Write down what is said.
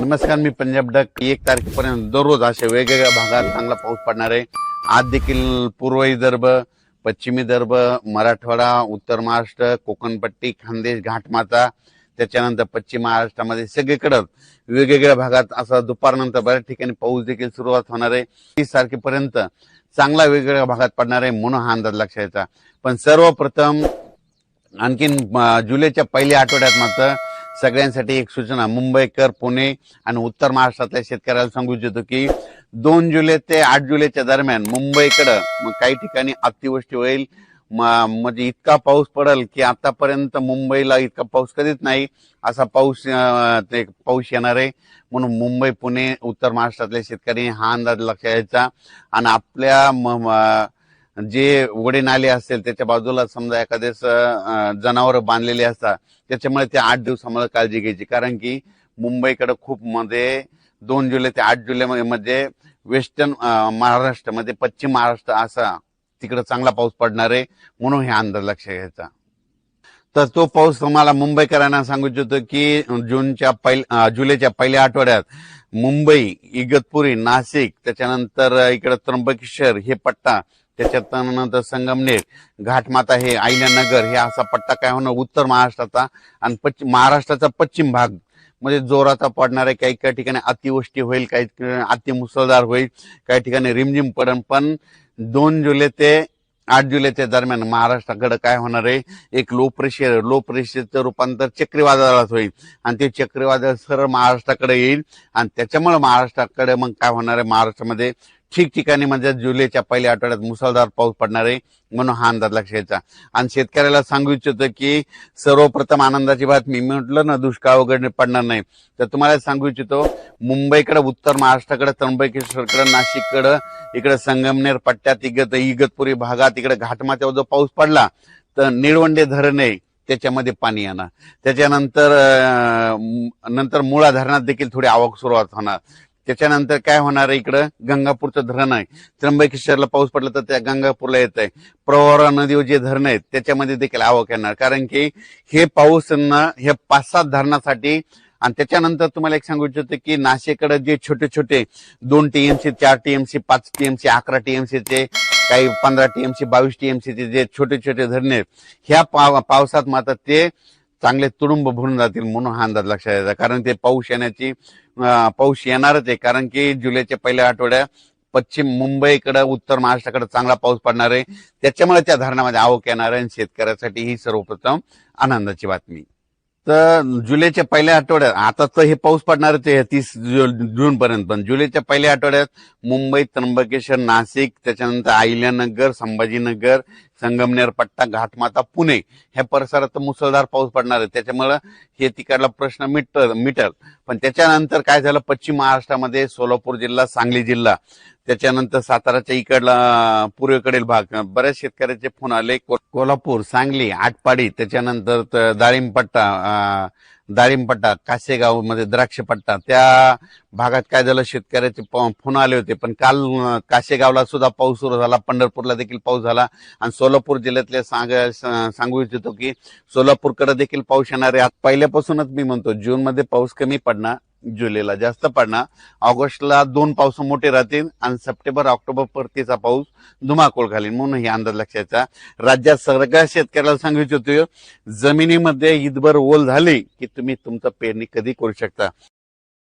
नमस्कार, मी पंजाब डक. 1 तारखेपर्यंत दररोज अशा वेगवेगळ्या भागात चांगला पाऊस पडणार आहे. आज देखील पूर्व विदर्भ, पश्चिम विदर्भ, मराठवाडा, उत्तर महाराष्ट्र, कोकणपट्टी, खानदेश, घाटमाता, त्याच्यानंतर पश्चिम महाराष्ट्रामध्ये सगळीकडे वेगवेगळ्या भागात असा दुपारनंतर बऱ्याच ठिकाणी पाऊस देखील सुरुवात होणार आहे. 30 तारखेपर्यंत चांगला वेगवेगळ्या भागात पडणार आहे म्हणून हा अंदाज लक्षात. पण सर्वप्रथम आणखीन जुलैच्या पहिल्या आठवड्यात मात्र सगळ्यांसाठी एक सूचना, मुंबईकर, पुणे आणि उत्तर महाराष्ट्रातल्या शेतकऱ्याला सांगू इच्छितो की 2 जुलै ते 8 जुलैच्या दरम्यान मुंबईकडं काही ठिकाणी अतिवृष्टी होईल. म्हणजे इतका पाऊस पडेल की आतापर्यंत मुंबईला इतका पाऊस कधीच नाही असा पाऊस येणार आहे. म्हणून मुंबई, पुणे, उत्तर महाराष्ट्रातल्या शेतकरी हा अंदाज लक्षात घ्यायचा. आणि आपल्या जे ओढे नाले असेल त्याच्या बाजूला समजा एखाद्याच जनावर बांधलेले असतात, त्याच्यामुळे ते 8 दिवसामुळे काळजी घ्यायची. कारण की मुंबईकडे खूप मध्ये 2 जुलै ते 8 जुलै मध्ये वेस्टर्न महाराष्ट्र मध्ये पश्चिम महाराष्ट्र असा तिकडे चांगला पाऊस पडणार आहे म्हणून हे अंदाज लक्षात घ्यायचा. तर तो पाऊस तुम्हाला मुंबईकरांना सांगू इच्छितो की जुलैच्या पहिल्या आठवड्यात मुंबई, इगतपुरी, नाशिक, त्याच्यानंतर इकडे त्र्यंबकेश्वर हे पट्टा, त्याच्यानंतर संगमनेर, घाटमाता, हे अहिल्यानगर, हे असा पट्टा काय होणार उत्तर महाराष्ट्राचा आणि महाराष्ट्राचा पश्चिम भाग म्हणजे जोराचा पडणार आहे. काही ठिकाणी अतिवृष्टी होईल, काही ठिकाणी अति मुसळधार होईल, काही ठिकाणी रिमझिम पडेल. पण 2 जुलै ते 8 जुलैच्या दरम्यान महाराष्ट्राकडे काय होणार आहे, एक लो प्रेशरचं रूपांतर चक्रीवादळात होईल आणि ते चक्रीवादळ सरळ महाराष्ट्राकडे येईल. आणि त्याच्यामुळे महाराष्ट्राकडे मग काय होणार आहे, महाराष्ट्रामध्ये ठिकठिकाणी म्हणजे जुलैच्या पहिल्या आठवड्यात मुसळधार पाऊस पडणार आहे म्हणून हा अंदाज लक्षात घ्यायचा. आणि शेतकऱ्याला सांगू इच्छितो की सर्वप्रथम आनंदाची बातमी, मी म्हटलं ना दुष्काळ वगैरे पडणार नाही, तर तुम्हाला सांगू इच्छितो मुंबईकडे, उत्तर महाराष्ट्राकडे, त्र्यंबकेश्वरकडे, नाशिककडे, इकडे संगमनेर पट्ट्यात, इगतपुरी भागात, इकडे घाटमाथ्यावर जो पाऊस पडला तर निळवंडे धरण आहे त्याच्यामध्ये पाणी येणार. त्याच्यानंतर मुळा धरणात देखील थोडी आवक सुरुवात होणार. त्याच्यानंतर काय होणार आहे, इकडं गंगापूरचं धरण आहे, त्र्यंबकेश्वरला पाऊस पडला तर त्या गंगापूरला येत आहे. प्रवरा नदीवर जे धरण आहेत त्याच्यामध्ये देखील आवक येणार. कारण की हे पाऊस हे 5-7 धरणासाठी. आणि त्याच्यानंतर तुम्हाला एक सांगू इच्छितो की नाशिककडे जे छोटे छोटे 2 TMC, 4 TMC, 5 TMC, 11 TMC चे, काही 15 TMC, 22 TMC चे जे छोटे छोटे धरणे आहेत, ह्या पावसात मात्र ते चांगले तुडुंब भरून जातील म्हणून हा अंदाज लक्षात द्यायचा. कारण ते पाऊस येणारच आहे. कारण की जुलैच्या पहिल्या आठवड्यात पश्चिम मुंबईकडे, उत्तर महाराष्ट्राकडे चांगला पाऊस पडणार आहे. त्याच्यामुळे त्या धरणामध्ये आवक येणार आहे आणि शेतकऱ्यासाठी ही सर्वप्रथम आनंदाची बातमी. तर जुलैच्या पहिल्या आठवड्यात आता तर हे पाऊस पडणारच आहे 30 जून पर्यंत. पण जुलैच्या पहिल्या आठवड्यात मुंबई, त्र्यंबकेश्वर, नाशिक, त्याच्यानंतर अहिल्यानगर, संभाजीनगर, संगमनेर पट्टा, घाटमाता, पुणे ह्या परिसरात मुसळधार पाऊस पडणार आहे. त्याच्यामुळे हे तिकडला प्रश्न मिटल. पण त्याच्यानंतर काय झालं, पश्चिम महाराष्ट्रामध्ये सोलापूर जिल्हा, सांगली जिल्हा, त्याच्यानंतर साताराच्या इकडला पूर्वेकडील भाग, बऱ्याच शेतकऱ्याचे फोन आले. कोल्हापूर, सांगली, आटपाडी, त्याच्यानंतर दारिमपट्टा, कासेगाव मध्ये द्राक्षपट्टा, त्या भागात काय झालं, शेतकऱ्याचे फोन आले होते. पण काल कासेगावला सुद्धा पाऊस सुरू झाला, पंढरपूरला देखील पाऊस झाला. आणि सोलापूर जिल्ह्यातले सांगू इच्छितो की सोलापूरकडे देखील पाऊस येणार आहे. पहिल्यापासूनच मी म्हणतो जून मध्ये पाऊस कमी पडणार, जुलैला जास्त पडणार, ऑगस्टला 2 पाऊस मोठे राहतील आणि सप्टेंबर, ऑक्टोबर परतीचा पाऊस धुमाकूळ घालील म्हणून हे अंदाज लक्षात. राज्यात सगळ्या शेतकऱ्याला सांगू इच्छितो, जमिनीमध्ये ईदभर ओल झाली की तुम्ही तुमचं पेरणी कधी करू शकता.